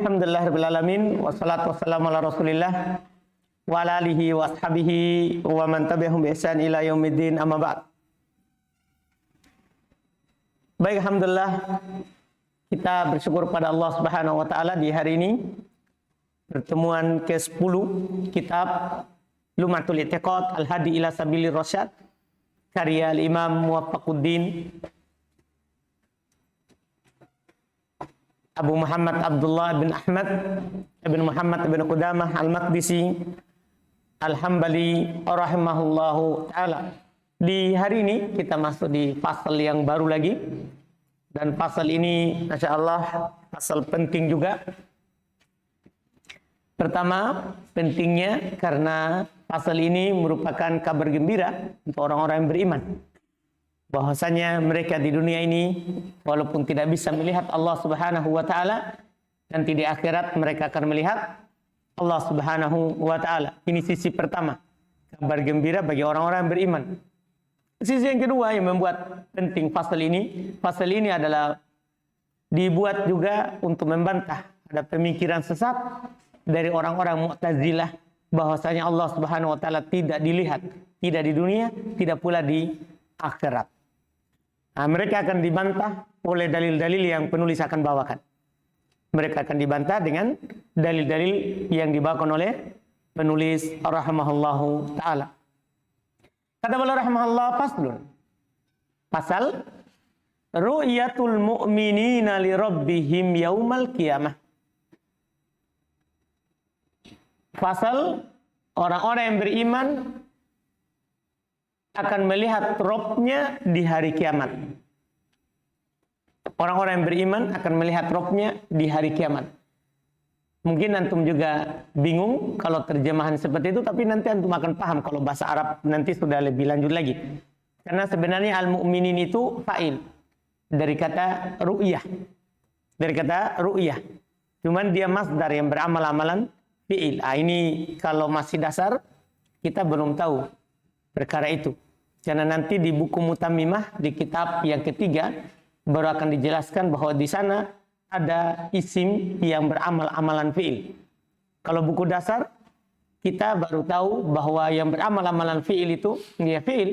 Bismillahirrahmanirrahim. Alhamdulillahirabbil alamin wassalatu wassalamu ala Rasulillah wa ala alihi wa ashabihi wa man tabi'ahum bi ihsan ila yaumiddin, amma ba'd. Baik, alhamdulillah kita bersyukur pada Allah Subhanahu wa taala di hari ini pertemuan ke-10 kitab Lum'atul I'tiqad Al-Hadi ila Sabilir Rasyad karya Al-Imam Muwaffaquddin Abu Muhammad Abdullah bin Ahmad bin Muhammad bin Qudamah Al-Maqdisi Al-Hambali rahimahullahu ta'ala. Di hari ini kita masuk di pasal yang baru lagi, dan pasal ini Masya Allah pasal penting juga. Pertama, pentingnya karena pasal ini merupakan kabar gembira untuk orang-orang yang beriman, bahwasanya mereka di dunia ini walaupun tidak bisa melihat Allah Subhanahu wa taala, nanti di akhirat mereka akan melihat Allah Subhanahu wa taala. Ini sisi pertama, kabar gembira bagi orang-orang yang beriman. Sisi yang kedua yang membuat penting pasal ini adalah dibuat juga untuk membantah ada pemikiran sesat dari orang-orang Mu'tazilah, bahwasanya Allah Subhanahu wa taala tidak dilihat, tidak di dunia, tidak pula di akhirat. Nah, mereka akan dibantah oleh dalil-dalil yang penulis akan bawakan. Mereka akan dibantah dengan dalil-dalil yang dibawakan oleh penulis rahimahullahu ta'ala. Kata beliau rahimahullah, faslun. Pasal ru'yatul mu'minina li rabbihim yaumal qiyamah. Pasal orang-orang yang beriman akan melihat Robnya di hari kiamat. Orang-orang yang beriman akan melihat Robnya di hari kiamat. Mungkin antum juga bingung kalau terjemahan seperti itu, tapi nanti antum akan paham kalau bahasa Arab nanti sudah lebih lanjut lagi. Karena sebenarnya al-mu'minin itu fa'il dari kata ru'yah. Dari kata ru'yah. Cuman dia masdar yang beramal-amalan fi'il. Ini kalau masih dasar kita belum tahu perkara itu. Karena nanti di buku Mutammimah di kitab yang ketiga baru akan dijelaskan bahwa di sana ada isim yang beramal-amalan fi'il. Kalau buku dasar kita baru tahu bahwa yang beramal-amalan fi'il itu ya fi'il.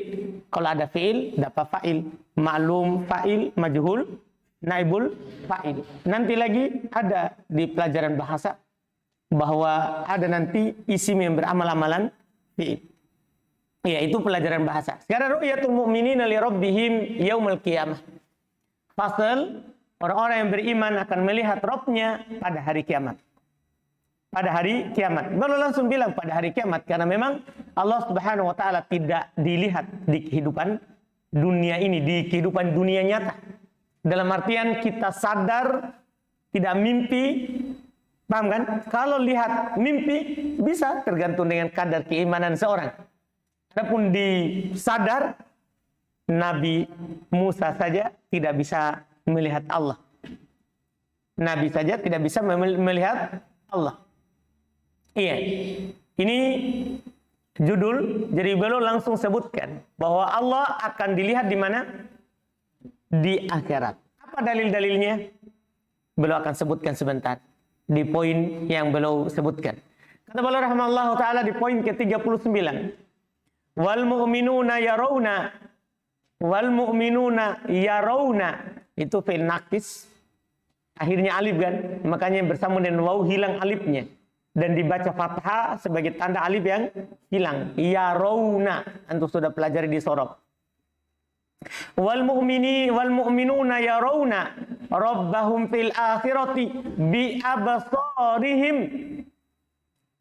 Kalau ada fi'il dapat fa'il, ma'lum fa'il, majhul, naibul fa'il. Nanti lagi ada di pelajaran bahasa bahwa ada nanti isim yang beramal-amalan fi'il. Ya, itu pelajaran bahasa. Sekarang ru'yatul mu'minina li rabbihim yaumil qiyamah. Pasal orang-orang yang beriman akan melihat Rabbnya pada hari kiamat. Pada hari kiamat. Baru langsung bilang pada hari kiamat karena memang Allah Subhanahu wa taala tidak dilihat di kehidupan dunia ini, di kehidupan dunia nyata. Dalam artian kita sadar, tidak mimpi. Paham kan? Kalau lihat mimpi bisa tergantung dengan kadar keimanan seorang. Adapun disadar, Nabi Musa saja tidak bisa melihat Allah. Nabi saja tidak bisa melihat Allah. Iya. Ini judul, jadi beliau langsung sebutkan bahwa Allah akan dilihat di mana? Di akhirat. Apa dalil-dalilnya? Beliau akan sebutkan sebentar di poin yang beliau sebutkan. Kata beliau rahimahullahu taala di poin ke-39. Wal mu'minuna yarawna, wal mu'minuna yarawna, itu fi'il naqis, akhirnya alif kan, makanya bersambung dengan waw hilang alifnya dan dibaca fathah sebagai tanda alif yang hilang. Yarawna, antum sudah pelajari di sorab. Wal mu'minuna yarawna rabbahum fil akhirati bi absarihim.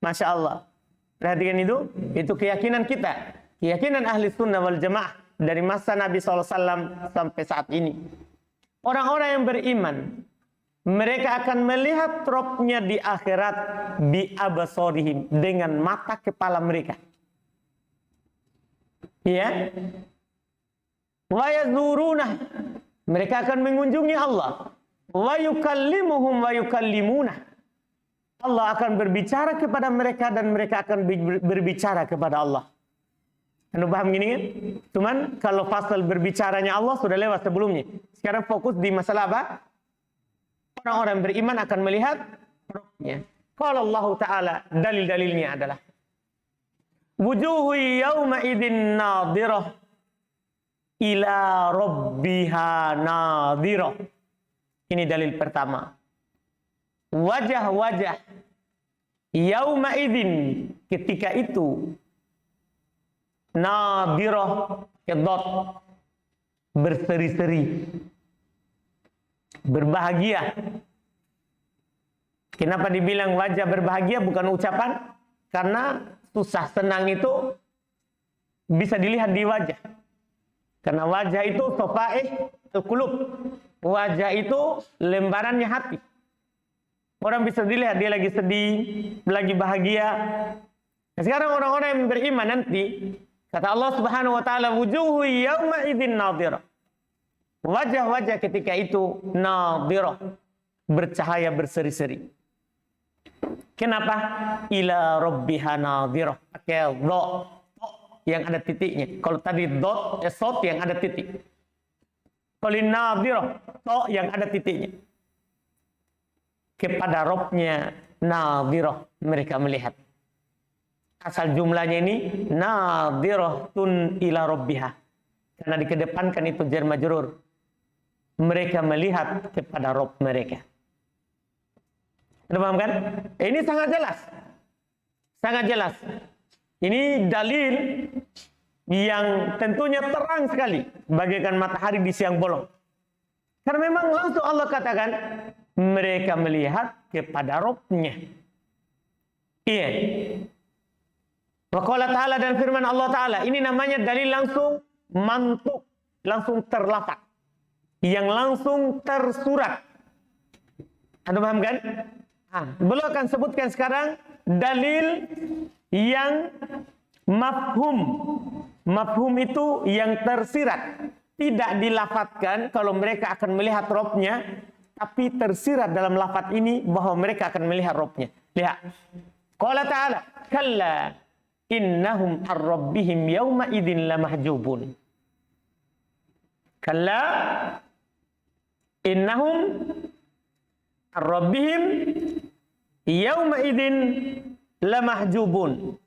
Masya Allah. Perhatikan itu keyakinan kita. Keyakinan ahli sunnah wal jamaah dari masa Nabi SAW sampai saat ini. Orang-orang yang beriman, mereka akan melihat Robnya di akhirat bi absarihim, dengan mata kepala mereka. Ya. Wa yazuruna, mereka akan mengunjungi Allah. Wa yukallimuhum wa yukallimuna, Allah akan berbicara kepada mereka dan mereka akan berbicara kepada Allah. Anda paham gini kan? Cuman kalau fasal berbicaranya Allah sudah lewat sebelumnya. Sekarang fokus di masalah apa? Orang-orang beriman akan melihat robnya. Qala Allah Ta'ala, dalil-dalilnya adalah wujuhu yawma idzin nadhirah ila rabbiha nadhirah. Ini dalil pertama. Wajah-wajah yauma idzin, ketika itu, nadhirah, kedot, berseri-seri, berbahagia. Kenapa dibilang wajah berbahagia bukan ucapan? Karena susah senang itu bisa dilihat di wajah. Karena wajah itu sofaih al-qulub. Wajah itu lembarannya hati. Orang bisa dilihat dia lagi sedih, lagi bahagia. Nah, sekarang orang-orang yang beriman nanti, kata Allah Subhanahu wa taala, wujuhu yauma idzin nadhirah. Wajah-wajah ketika itu nadhirah, bercahaya berseri-seri. Kenapa? Ila rabbiha nadhirah. Pakai dot yang ada titiknya. Kalau tadi dot, sot yang ada titik. Kalau nadhirah, to yang ada titiknya. Kepada Robnya nadhirah, mereka melihat. Asal jumlahnya ini nadhiratun ila rabbiha, karena dikedepankan itu jar majrur. Mereka melihat kepada Rob mereka. Anda paham kan? Ini sangat jelas. Sangat jelas. Ini dalil yang tentunya terang sekali, bagaikan matahari di siang bolong. Karena memang langsung Allah katakan mereka melihat kepada Robnya. Iya. Waqala ta'ala, dan firman Allah Ta'ala, ini namanya dalil langsung mantuk, langsung terlafaz, yang langsung tersurat. Anda paham kan? Beliau akan sebutkan sekarang dalil yang mafhum. Mafhum itu yang tersirat, tidak dilafadzkan kalau mereka akan melihat Robnya, tapi tersirat dalam lafaz ini bahwa mereka akan melihat Robnya. Lihat. Qala ta'ala, kalla innahum ar-rabbihim yawma idzin lamahjubun. Kalla innahum ar-rabbihim yawma idzin lamahjubun.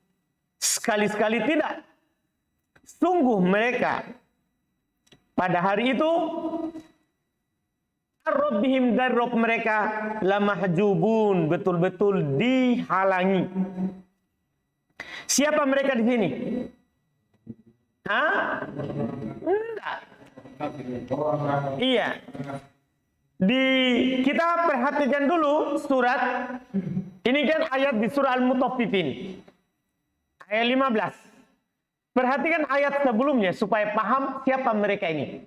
Sekali-sekali tidak. Sungguh mereka pada hari itu ar-rabbihim, dari Rabb mereka, lamahjubun, betul-betul dihalangi. Siapa mereka di sini? Enggak. Iya. Kita perhatikan dulu surat. Ini kan ayat di surah Al-Mutaffifin. Ayat 15. Perhatikan ayat sebelumnya supaya paham siapa mereka ini.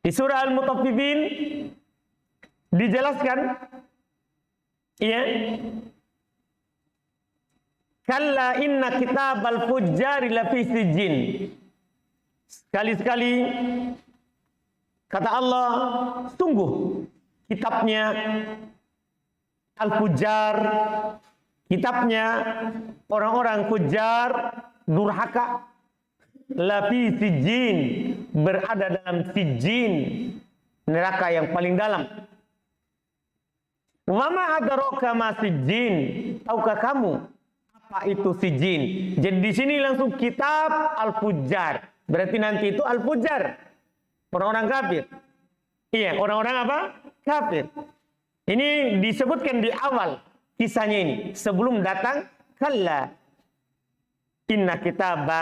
Di surah Al-Mutaffifin dijelaskan, iya, kalla inna kitabal fujjari lafi sijjin. Sekali-sekali kata Allah, sungguh kitabnya al-fujjar, kitabnya orang-orang fujjar, durhaka, lafi sijjin, berada dalam sijjin, neraka yang paling dalam. Wa ma adraka ma sijjin, tahukah kamu apa itu sijjin? Jadi di sini langsung kitab al-fujjar. Berarti nanti itu al-fujjar, orang-orang kafir. Iya, orang-orang apa? Kafir. Ini disebutkan di awal kisahnya ini, sebelum datang kalla inna kitaba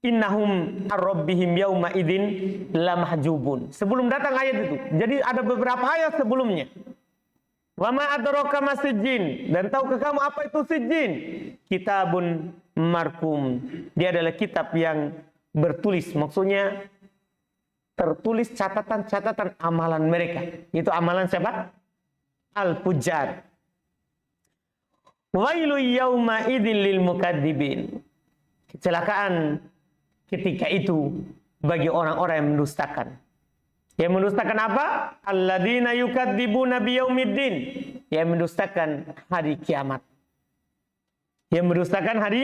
innahum ar-rabbihim yawma idzin lamahjubun. Sebelum datang ayat itu. Jadi ada beberapa ayat sebelumnya. Wa ma adraka ma sijjin, dan tahukah kamu apa itu sijjin? Kitabun markum. Dia adalah kitab yang bertulis, maksudnya tertulis catatan-catatan amalan mereka. Itu amalan siapa? Al-fujjar. Wailu yauma idzin lil mukadzibin. Kecelakaan ketika itu bagi orang-orang yang mendustakan. Yang mendustakan apa? Alladzina yukadzibuna biyaumiddin. Yang mendustakan hari kiamat. Yang mendustakan hari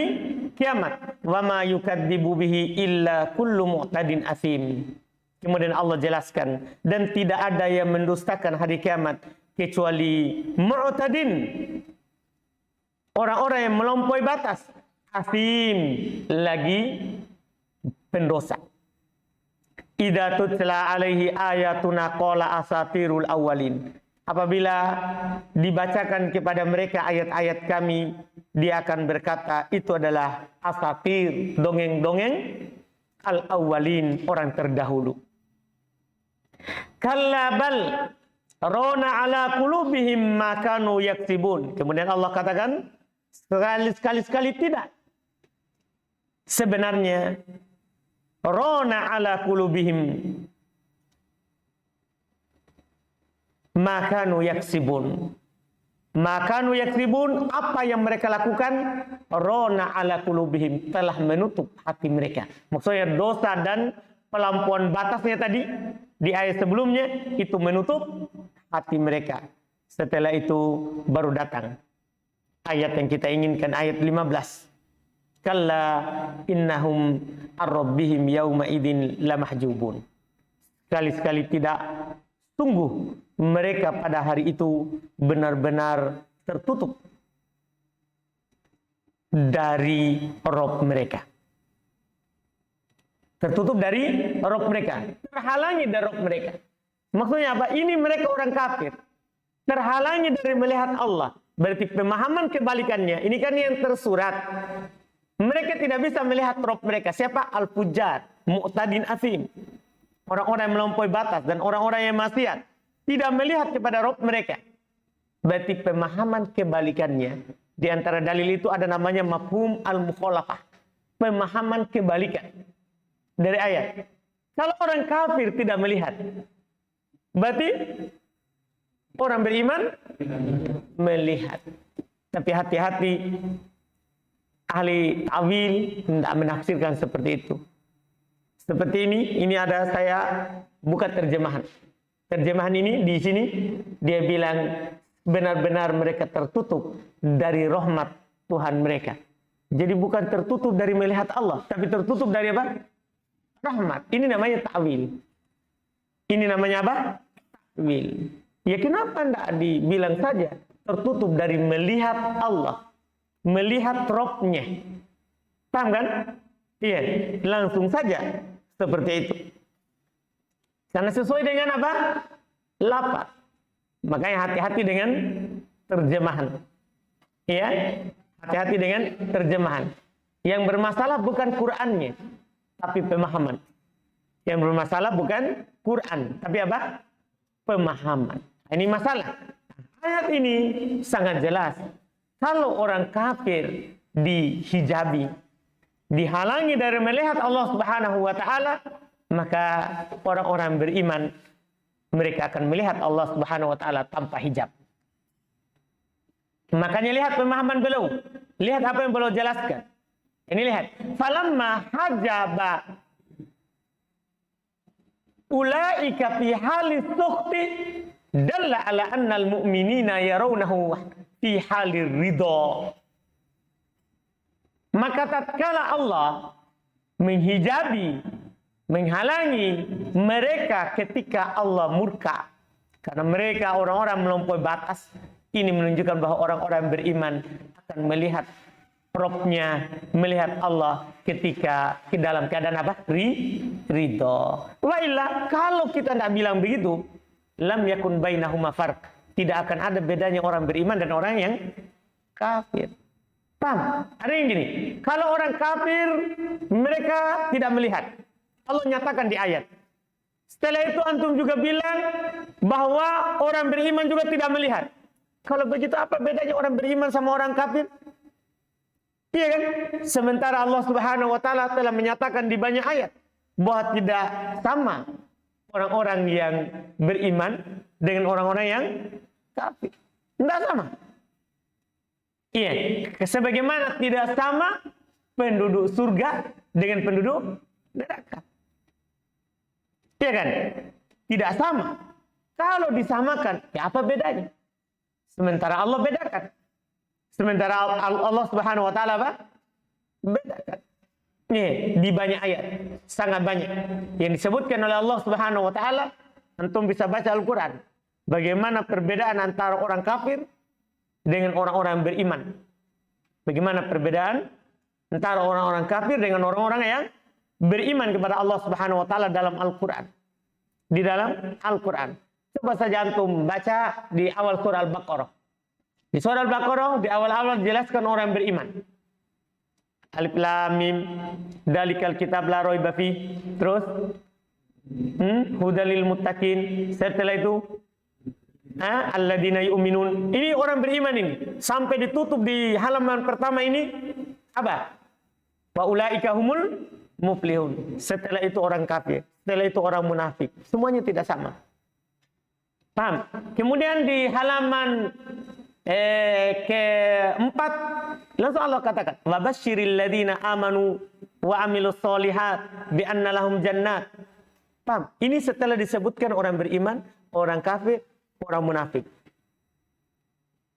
kiamat. Wa ma yukadzibu bihi illa kullu mu'tadin asim. Kemudian Allah jelaskan, dan tidak ada yang mendustakan hari kiamat kecuali mu'tadin, orang-orang yang melampaui batas, asim, lagi pendosa. Idza tutla alaihi ayatuna qala asatirul awwalin. Apabila dibacakan kepada mereka ayat-ayat kami, dia akan berkata itu adalah asatir, dongeng-dongeng al-awwalin, orang terdahulu. Kalla bal rona ala qulubihim ma kanu yaksibun. Kemudian Allah katakan sekali-sekali tidak. Sebenarnya rona ala qulubihim ma kanu yaksibun. Ma kanu yaksibun, apa yang mereka lakukan, rona ala qulubihim, telah menutup hati mereka. Maksudnya dosa dan pelampauan batasnya tadi di ayat sebelumnya itu menutup hati mereka. Setelah itu baru datang ayat yang kita inginkan, ayat 15. Kalla innahum ar-rabbihim yawma idzin lamahjubun. Sekali-sekali tidak, sungguh mereka pada hari itu benar-benar tertutup dari Rabb mereka. Tertutup dari Rabb mereka, terhalangi dari Rabb mereka. Maksudnya apa? Ini mereka orang kafir, terhalangi dari melihat Allah. Berarti pemahaman kebalikannya. Ini kan yang tersurat. Mereka tidak bisa melihat Rabb mereka. Siapa? Al-Fujjar, Mu'tadin Asim, orang-orang yang melampaui batas dan orang-orang yang maksiat. Tidak melihat kepada Rabb mereka. Berarti pemahaman kebalikannya. Di antara dalil itu ada namanya mafhum al-mukhalafah, pemahaman kebalikan dari ayat. Kalau orang kafir tidak melihat, berarti orang beriman melihat. Tapi hati-hati, ahli ta'wil tidak menafsirkan seperti itu. Seperti ini ada saya buka terjemahan. Terjemahan ini di sini dia bilang benar-benar mereka tertutup dari rahmat Tuhan mereka. Jadi bukan tertutup dari melihat Allah, tapi tertutup dari apa? Rahmat. Ini namanya ta'wil. Ini namanya apa? Ta'wil. Ya kenapa tidak dibilang saja tertutup dari melihat Allah, melihat Rabb-nya? Paham kan? Iya, langsung saja seperti itu. Karena sesuai dengan apa? Lafaz. Makanya hati-hati dengan terjemahan. Ya, hati-hati dengan terjemahan. Yang bermasalah bukan Qur'annya, tapi pemahaman. Yang bermasalah bukan Qur'an, tapi apa? Pemahaman. Ini masalah. Ayat ini sangat jelas. Kalau orang kafir dihijabi, dihalangi dari melihat Allah Subhanahu wa taala, maka orang-orang beriman mereka akan melihat Allah Subhanahu wa taala tanpa hijab. Makanya lihat pemahaman beliau. Lihat apa yang beliau jelaskan. Ini lihat. Falamma hajaba ulaika fi halis sukhti dalla ala anna al-mu'minina yarawnahu fi halir ridha. Maka tatkala Allah menghijabi, menghalangi mereka ketika Allah murka, karena mereka orang-orang melampaui batas, ini menunjukkan bahwa orang-orang beriman akan melihat Rabb-nya, melihat Allah ketika ke dalam keadaan apa? Ridho. Wa illa, kalau kita tidak bilang begitu, lam yakun bainahuma farq. Tidak akan ada bedanya orang beriman dan orang yang kafir. Paham? Ada yang gini, kalau orang kafir mereka tidak melihat. Allah nyatakan di ayat. Setelah itu antum juga bilang bahwa orang beriman juga tidak melihat. Kalau begitu apa bedanya orang beriman sama orang kafir? Iya kan? Sementara Allah Subhanahu wa taala telah menyatakan di banyak ayat bahwa tidak sama orang-orang yang beriman dengan orang-orang yang kafir. Tidak sama. Iya, sebagaimana tidak sama penduduk surga dengan penduduk neraka. Iya kan? Tidak sama. Kalau disamakan, ya apa bedanya? Sementara Allah bedakan. Sementara Allah Subhanahu wa taala apa? Bedakan. Nih, di banyak ayat, sangat banyak yang disebutkan oleh Allah Subhanahu wa taala. Antum bisa baca Al-Qur'an. bagaimana perbedaan antara orang kafir dengan orang-orang beriman. Bagaimana perbedaan antara orang-orang kafir dengan orang-orang yang beriman kepada Allah Subhanahu wa taala dalam Al-Qur'an. Di dalam Al-Qur'an. Coba saja antum baca di awal surah Al-Baqarah. Di surah Al-Baqarah di awal-awal dijelaskan orang yang beriman. Alif Lam Mim, Dzalikal kitab la raiba fi. Terus hudalil muttaqin. Setelah itu alladzina yu'minun. Ini orang beriman ini. Sampai ditutup di halaman pertama ini apa? Wa ulaika humul muflihun. Setelah itu orang kafir, setelah itu orang munafik. Semuanya tidak sama. Paham? Kemudian di halaman keempat langsung Allah katakan wa basyiril ladzina amanu wa amilus solihat bi anna lahum jannat. Paham? Ini setelah disebutkan orang beriman, orang kafir, orang munafik.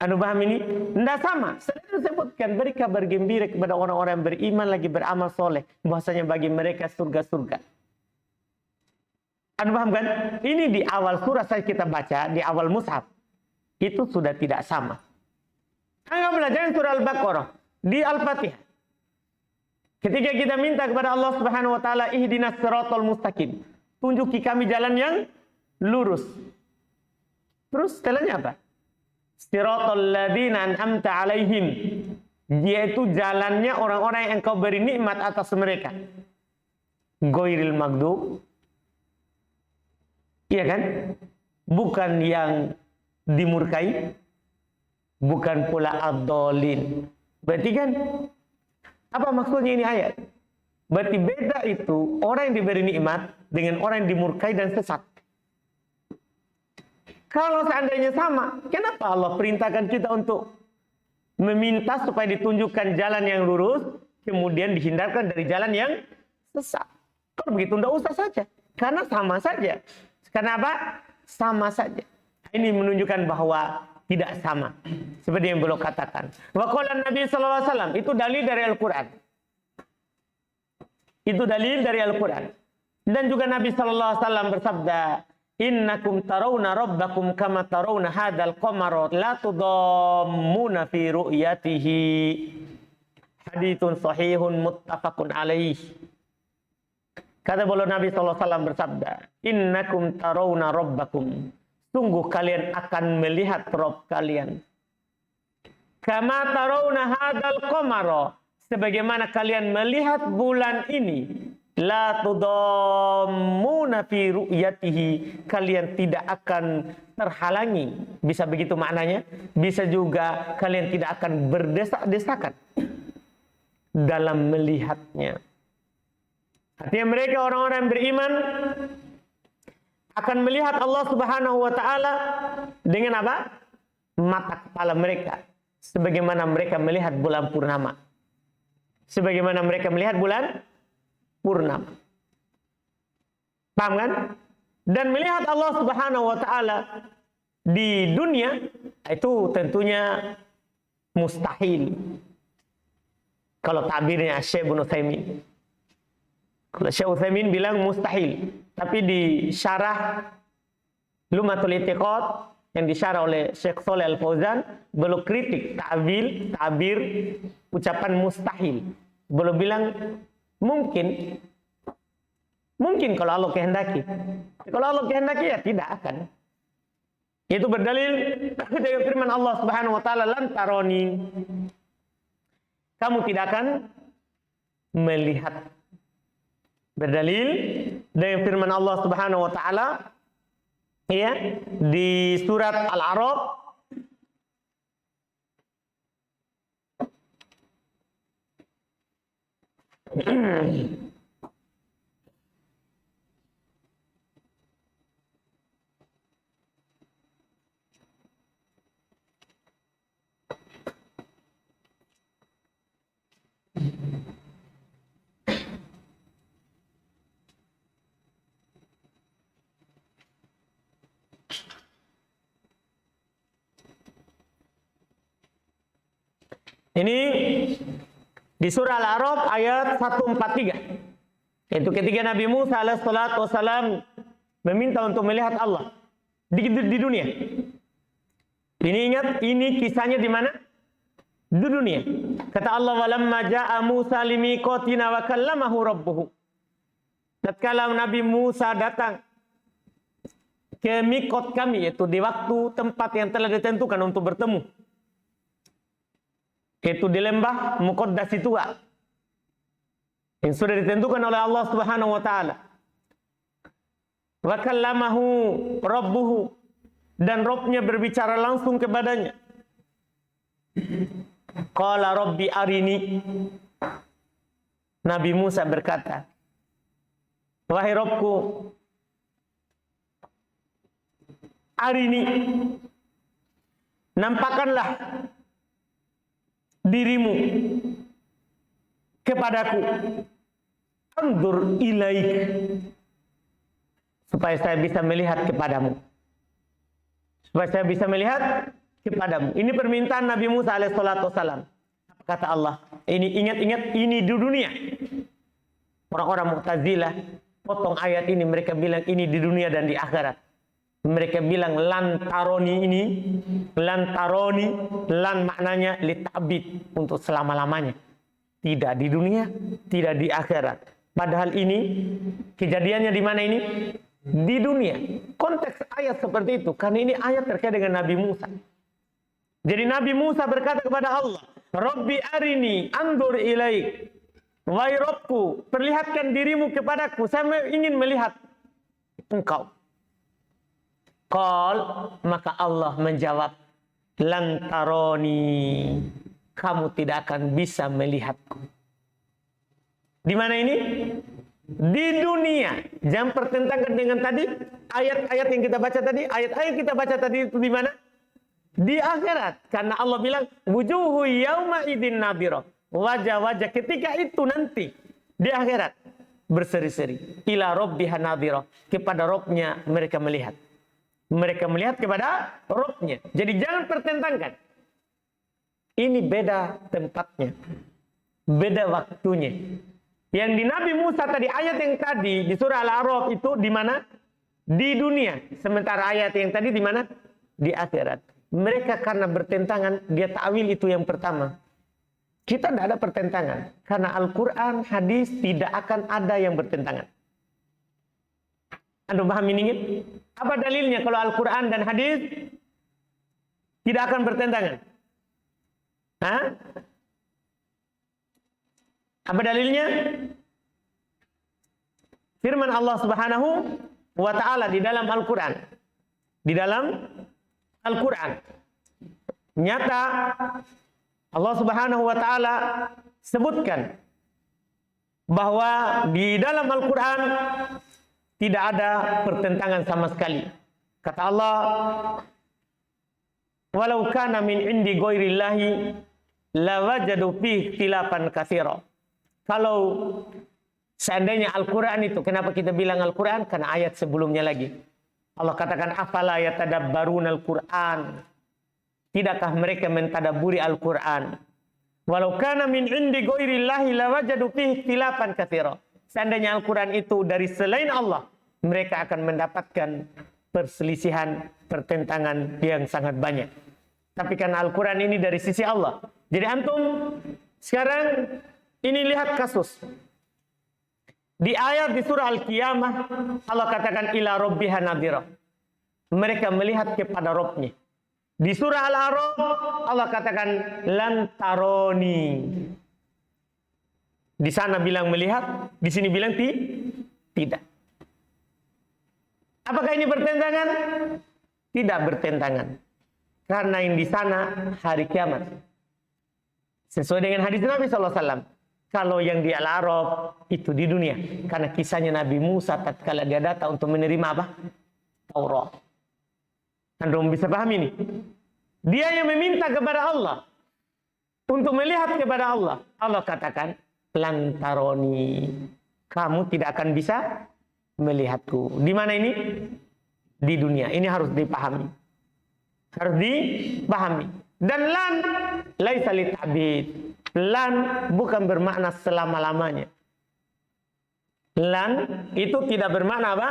Anu paham ini? Tidak sama. Setelah disebutkan beri kabar gembira kepada orang-orang yang beriman lagi beramal soleh, bahwasanya bagi mereka surga-surga. Anu paham kan? Ini di awal surah saya kita baca, di awal mushaf. Itu sudah tidak sama. Anggap belajar surah Al-Baqarah. Di Al-Fatihah. Ketika kita minta kepada Allah Subhanahu wa taala, ihdinas siratal mustaqim. Tunjuki kami jalan yang lurus. Terus setelahnya apa? Siratal ladzina an'amta alaihim. Yaitu jalannya orang-orang yang engkau beri nikmat atas mereka. Ghairil maghdub. Iya kan? Bukan yang dimurkai, bukan pula ad-dhalin. Berarti kan apa maksudnya ini ayat? Berarti beda itu orang yang diberi nikmat dengan orang yang dimurkai dan sesat. Kalau seandainya sama, kenapa Allah perintahkan kita untuk meminta supaya ditunjukkan jalan yang lurus, kemudian dihindarkan dari jalan yang sesat? Kalau begitu tidak usah saja, karena sama saja. Kenapa? Sama saja. Ini menunjukkan bahwa tidak sama. Seperti yang beliau katakan. Wa qala Nabi sallallahu alaihi wasallam, itu dalil dari Al-Qur'an. Itu dalil dari Al-Qur'an. Dan juga Nabi sallallahu alaihi wasallam bersabda, "Innakum tarawna rabbakum kama tarawna hadzal qamara la tudammuna fi ru'yatihi." Haditsun sahihun muttafaqun alaih. Kata beliau Nabi SAW bersabda, innakum tarawna rabbakum. Sungguh kalian akan melihat Rabb kalian. Kama tarawna hadzal qamara. Sebagaimana kalian melihat bulan ini. La tudammuna fi ru'yatihi. Kalian tidak akan terhalangi. Bisa begitu maknanya. Bisa juga kalian tidak akan berdesak-desakan dalam melihatnya. Artinya mereka orang-orang yang beriman akan melihat Allah Subhanahu wa taala dengan apa? Mata kepala mereka. Sebagaimana mereka melihat bulan purnama. Sebagaimana mereka melihat bulan purnama. Paham kan? Dan melihat Allah Subhanahu wa taala di dunia itu tentunya mustahil. Kalau takbirnya Syekh Ibnu Utsaimin. Kalau Syekh Utsaimin bilang mustahil. Tapi di syarah Lumatul I'tiqad yang disyarah oleh Syekh Shalih Al Fauzan, beliau kritik ta'bir ucapan mustahil. Beliau bilang mungkin kalau Allah kehendaki. Kalau Allah kehendaki ya tidak akan. Itu berdalil dari firman Allah Subhanahu wa taala, lan taroni. Kamu tidak akan melihat. Berdalil dari firman Allah Subhanahu wa taala ya di surat Al-A'raf ini di surah Al-A'raf ayat 143. Itu ketika Nabi Musa alaihissalam meminta untuk melihat Allah. Di dunia. Ini ingat, ini kisahnya di mana? Di dunia. Kata Allah, walamma ja'a Musa limiqatina wa kallamahu rabbuhu. Tatkala Nabi Musa datang ke mikot kami, yaitu di waktu tempat yang telah ditentukan untuk bertemu, yaitu di lembah Muqaddas Tua, yang sudah ditentukan oleh Allah Subhanahu wa taala. Wa kallamahu rabbuhu, dan Rabb-nya berbicara langsung kepadanya. Qala rabbi arini. Nabi Musa berkata, wahai Rabbku, arini, nampakkanlah dirimu kepadaku, andur ilaik, supaya saya bisa melihat kepadamu. Supaya saya bisa melihat kepadamu. Ini permintaan Nabi Musa alaihissalam. Kata Allah, ini ingat-ingat, ini di dunia. Orang-orang Mu'tazilah potong ayat ini, mereka bilang ini di dunia dan di akhirat. Mereka bilang lantaroni ini, lantaroni, lan maknanya litabid, untuk selama-lamanya. Tidak di dunia, tidak di akhirat. Padahal ini kejadiannya di mana ini? Di dunia. Konteks ayat seperti itu, karena ini ayat terkait dengan Nabi Musa. Jadi Nabi Musa berkata kepada Allah, Rabbi arini andur ilaik. Wahai Rabbku, perlihatkan dirimu kepadaku, saya ingin melihat engkau. Qal, maka Allah menjawab, lantaroni, kamu tidak akan bisa melihatku. Di mana ini? Di dunia. Jangan pertentangkan dengan tadi ayat-ayat yang kita baca tadi. Ayat-ayat kita baca tadi itu di mana? Di akhirat. Karena Allah bilang, wujuhu yauma idzin nadhirah. Wajah-wajah ketika itu nanti di akhirat berseri-seri. Ila rabbiha nadhirah. Kepada Rabb-nya mereka melihat. Mereka melihat kepada Rabb-nya. Jadi jangan pertentangkan. Ini beda tempatnya. Beda waktunya. Yang di Nabi Musa tadi, ayat yang tadi di surah Al-A'raf itu di mana? Di dunia. Sementara ayat yang tadi di mana? Di akhirat. Mereka karena bertentangan, dia ta'wil itu yang pertama. Kita tidak ada pertentangan. Karena Al-Quran, hadis tidak akan ada yang bertentangan. Anda paham ini? Apa dalilnya kalau Al-Quran dan hadis tidak akan bertentangan? Hah? Apa dalilnya? Firman Allah Subhanahu wa taala di dalam Al-Quran. Di dalam Al-Quran. Nyata Allah Subhanahu wa taala sebutkan bahwa di dalam Al-Quran tidak ada pertentangan sama sekali. Kata Allah, walau kana min indi ghairillahi lawajadu fihi ikhtilafan katsira. Kalau seandainya Al-Quran itu, kenapa kita bilang Al-Quran? Karena ayat sebelumnya lagi. Allah katakan, afala yatadabbaruna Al-Quran. Tidakkah mereka mentadabburi Al-Quran? Walau kana min indi ghairillahi lawajadu fihi ikhtilafan katsira. Seandainya Al-Quran itu dari selain Allah, mereka akan mendapatkan perselisihan, pertentangan yang sangat banyak. Tapi karena Al-Quran ini dari sisi Allah. Jadi antum sekarang ini lihat kasus. Di ayat di surah Al-Qiyamah, Allah katakan ila rabbiha nadhirah. Mereka melihat kepada Rabb-nya. Di surah Al-A'raf, Allah katakan lan taroni. Di sana bilang melihat, di sini bilang tidak. Apakah ini bertentangan? Tidak bertentangan. Karena yang di sana hari kiamat. Sesuai dengan hadis Nabi SAW. Kalau yang di Al-A'raf itu di dunia. Karena kisahnya Nabi Musa tatkala dia datang untuk menerima apa? Taurat. Anda bisa paham ini? Dia yang meminta kepada Allah. Untuk melihat kepada Allah. Allah katakan, lantaroni. Kamu tidak akan bisa melihatku. Di mana ini? Di dunia. Ini harus dipahami. Harus dipahami. Dan lan laisa litabid. Lan bukan bermakna selama-lamanya. Lan itu tidak bermakna apa?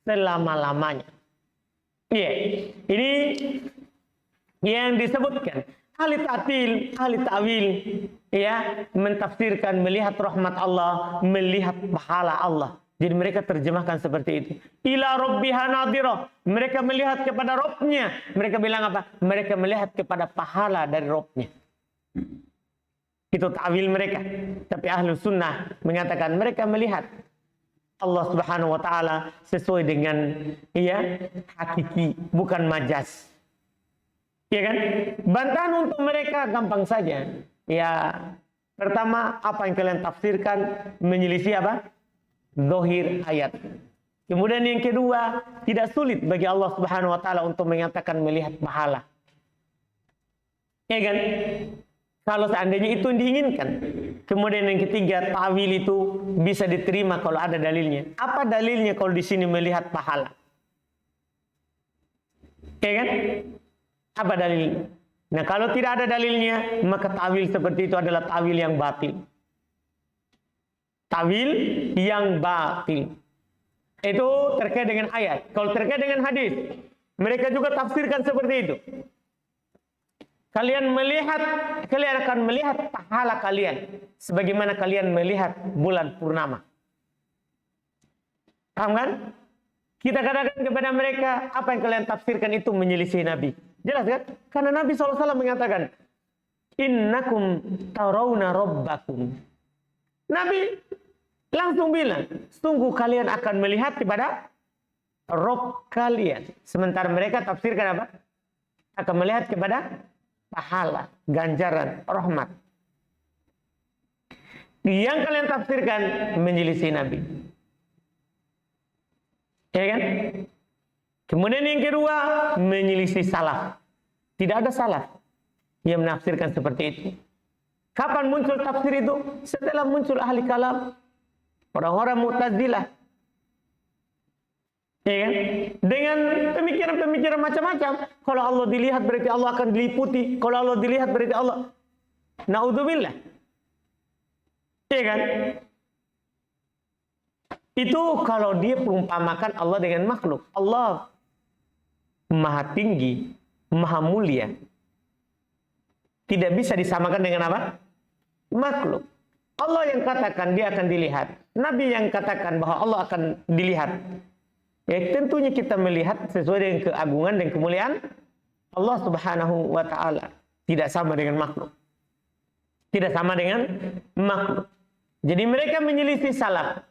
Selama-lamanya. Iya, ini yang disebutkan ahli ta'til, ahli ta'wil, ya, mentafsirkan melihat rahmat Allah, melihat pahala Allah. Jadi mereka terjemahkan seperti itu. Ila rabbiha nadhirah. Mereka melihat kepada Rabbnya. Mereka bilang apa? Mereka melihat kepada pahala dari Rabbnya. Itu ta'wil mereka. Tapi ahlu sunnah mengatakan mereka melihat Allah subhanahu wa ta'ala sesuai dengan hakiki, bukan majaz. Ya kan? Bantahan untuk mereka gampang saja. Ya, pertama, apa yang kalian tafsirkan menyelisih apa? Zahir ayat. Kemudian yang kedua, tidak sulit bagi Allah subhanahu wa ta'ala untuk mengatakan melihat pahala. Ya kan? Kalau seandainya itu yang diinginkan. Kemudian yang ketiga, ta'wil itu bisa diterima kalau ada dalilnya. Apa dalilnya kalau di sini melihat pahala? Ya kan? Apa dalilnya? Nah, kalau tidak ada dalilnya, maka ta'wil seperti itu adalah ta'wil yang batil. Ta'wil yang batil. Itu terkait dengan ayat. Kalau terkait dengan hadis, mereka juga tafsirkan seperti itu. Kalian akan melihat pahala kalian sebagaimana kalian melihat bulan purnama. Paham kan? Kita katakan kepada mereka, apa yang kalian tafsirkan itu menyelisih Nabi. Jelas kan? Karena Nabi SAW mengatakan, innakum tarawna rabbakum. Nabi langsung bilang, sungguh kalian akan melihat kepada Rabb kalian. Sementara mereka tafsirkan apa? Akan melihat kepada pahala, ganjaran, rahmat. Yang kalian tafsirkan menyelisih Nabi. Ya kan? Kemudian yang kedua, menyelisih salaf. Tidak ada salaf yang menafsirkan seperti itu. Kapan muncul tafsir itu? Setelah muncul ahli kalam, orang-orang Mu'tazilah. Ya kan? Dengan pemikiran-pemikiran macam-macam. Kalau Allah dilihat berarti Allah akan diliputi. Kalau Allah dilihat berarti Allah. Na'udzubillah. Ya kan? Itu kalau dia perumpamakan Allah dengan makhluk. Allah maha tinggi, maha mulia. Tidak bisa disamakan dengan apa? Makhluk. Allah yang katakan dia akan dilihat. Nabi yang katakan bahwa Allah akan dilihat. Ya, tentunya kita melihat sesuai dengan keagungan dan kemuliaan Allah subhanahu wa ta'ala. Tidak sama dengan makhluk. Tidak sama dengan makhluk. Jadi mereka menyelisih salaf.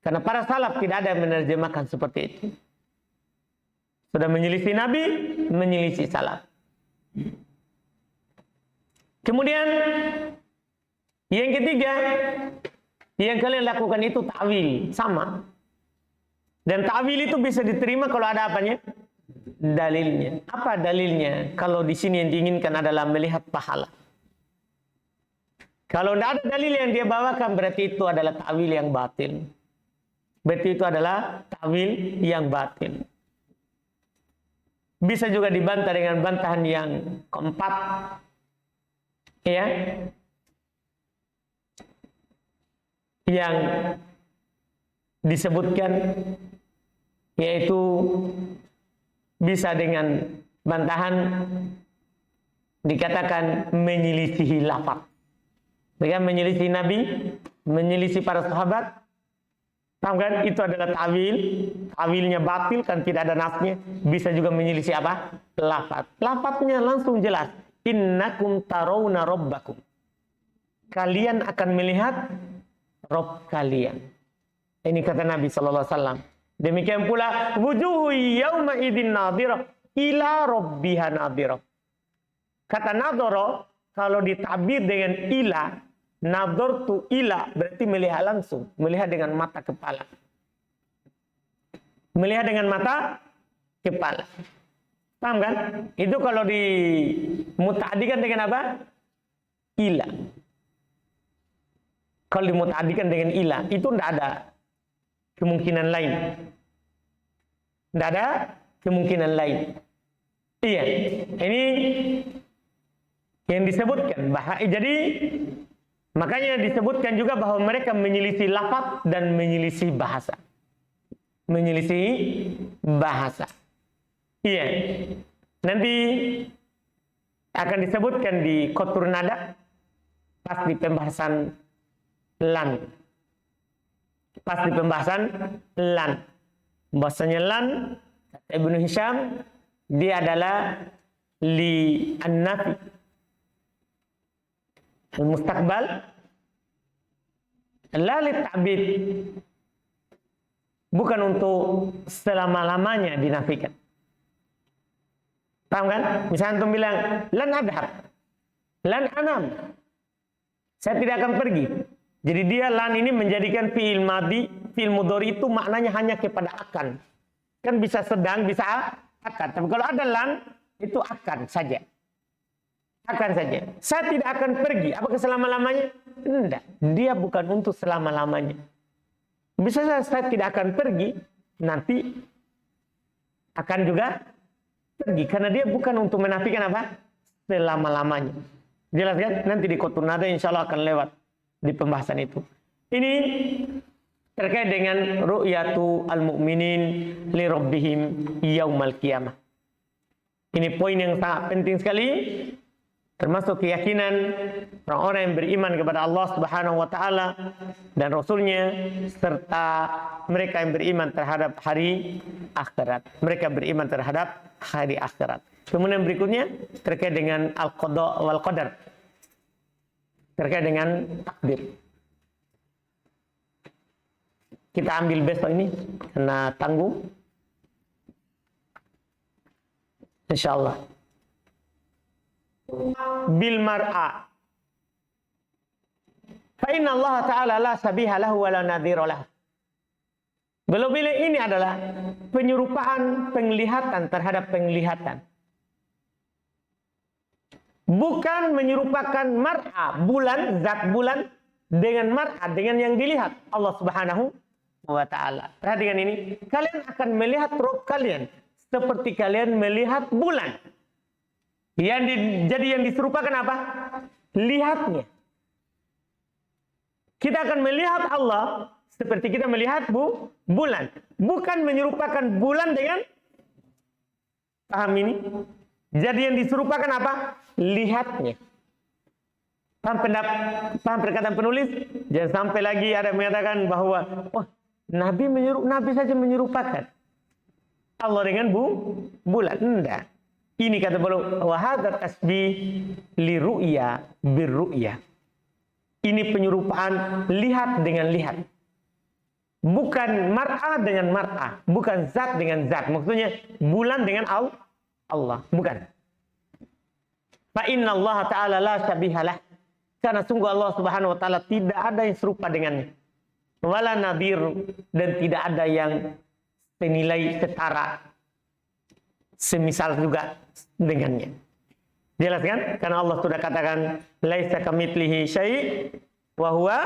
Karena para salaf tidak ada yang menerjemahkan seperti itu. Sudah menyelisih Nabi, menyelisih salaf. Kemudian yang ketiga, yang kalian lakukan itu ta'wil, sama. Dan ta'wil itu bisa diterima kalau ada apanya? Dalilnya. Apa dalilnya? Kalau di sini yang diinginkan adalah melihat pahala. Kalau tidak ada dalil yang dia bawakan, berarti itu adalah ta'wil yang batil. Berarti itu adalah ta'wil yang batil. Bisa juga dibantah dengan bantahan yang keempat. Ya. Yang disebutkan yaitu bisa dengan bantahan dikatakan menyelisihi lafaz. Dengan menyelisih Nabi, menyelisih para sahabat. Paham kan? Itu adalah ta'wil. Ta'wilnya batil kan tidak ada nasnya. Bisa juga menyelisih apa? Lafaz. Lafaznya langsung jelas. Innakum tarawna rabbakum. Kalian akan melihat Rabb kalian. Ini kata Nabi SAW. Demikian pula wujuhu yawma idin nadhirah ila rabbiha nadhirah. Kata nadhara kalau ditabir dengan ila, nadhartu ila berarti melihat langsung, melihat dengan mata kepala. Melihat dengan mata kepala. Paham kan? Itu kalau dimuta'adikan dengan apa? Ila. Kalau dimuta'adikan dengan ila, itu tidak ada kemungkinan lain. Tidak ada kemungkinan lain. Iya. Ini yang disebutkan. Jadi makanya disebutkan juga bahwa mereka menyelisih lafaz dan menyelisih bahasa. Menyelisih bahasa. Iya. Nanti akan disebutkan di Qatur Nada pas di pembahasan lan. Pas di pembahasan lan. Bahasanya lan, kata Ibnu Hisham, dia adalah li an-nafi. Al-mustaqbal la li ta'bid. Bukan untuk selama-lamanya dinafikan. Paham kan? Misalnya antum bilang, lan adhab, lan anam. Saya tidak akan pergi. Jadi dia lan ini menjadikan fi'il madhi, fi'il mudhari itu maknanya hanya kepada akan. Kan bisa sedang, bisa akan. Tapi kalau ada lan, itu akan saja. Akan saja. Saya tidak akan pergi. Apakah selama-lamanya? Tidak. Dia bukan untuk selama-lamanya. Bisa saya tidak akan pergi, nanti akan juga pergi. Karena dia bukan untuk menafikan apa? Selama-lamanya. Jelas kan? Nanti di Qatur Nada insya Allah akan lewat di pembahasan itu. Ini terkait dengan ru'yatu al-mu'minin li rabbihim yaumal qiyamah. Ini poin yang sangat penting sekali. Termasuk keyakinan orang-orang yang beriman kepada Allah Subhanahu wa Ta'ala dan Rasulnya, serta mereka yang beriman terhadap hari akhirat. Mereka beriman terhadap hari akhirat. Kemudian berikutnya terkait dengan al-qada wal qadar, terkait dengan takdir. Kita ambil besok ini karena tanggung, insyaallah. Bil mar'a. Fa inna Allah Ta'ala la sabiha lahu wa la nadhira lahu. Bila ini adalah penyerupaan penglihatan terhadap penglihatan. Bukan menyerupakan mar'a, bulan, zat bulan dengan mar'a, dengan yang dilihat Allah Subhanahu wa Ta'ala. Perhatikan ini, kalian akan melihat roh kalian seperti kalian melihat bulan. Jadi yang diserupakan apa? Lihatnya. Kita akan melihat Allah seperti kita melihat bulan. Bukan menyerupakan bulan dengan, paham ini? Jadi yang diserupakan apa? Lihatnya. Paham perkataan penulis? Jangan sampai lagi ada yang mengatakan bahwa Nabi saja menyerupakan Allah dengan bulan. Enggak. Ini kata beliau, wa hadza tasbih li ru'ya bir ru'ya. Ini penyerupaan lihat dengan lihat. Bukan mar'a dengan mar'a, bukan zat dengan zat. Maksudnya bulan dengan Allah, bukan. Fa inna Allah Ta'ala la syabihalah. Karena sungguh Allah Subhanahu wa Ta'ala tidak ada yang serupa dengannya. Wala nadir, dan tidak ada yang senilai, setara, semisal juga dengannya. Jelas kan? Karena Allah sudah katakan laisa kamitslihi syai' wa huwa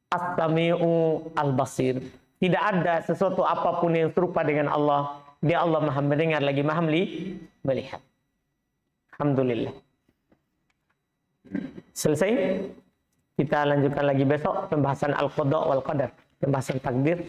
as-sami'u al-basir. Tidak ada sesuatu apapun yang serupa dengan Allah. Dia Allah Maha mendengar lagi Maha melihat. Alhamdulillah. Selesai? Kita lanjutkan lagi besok pembahasan al-qada wal qadar, pembahasan takdir.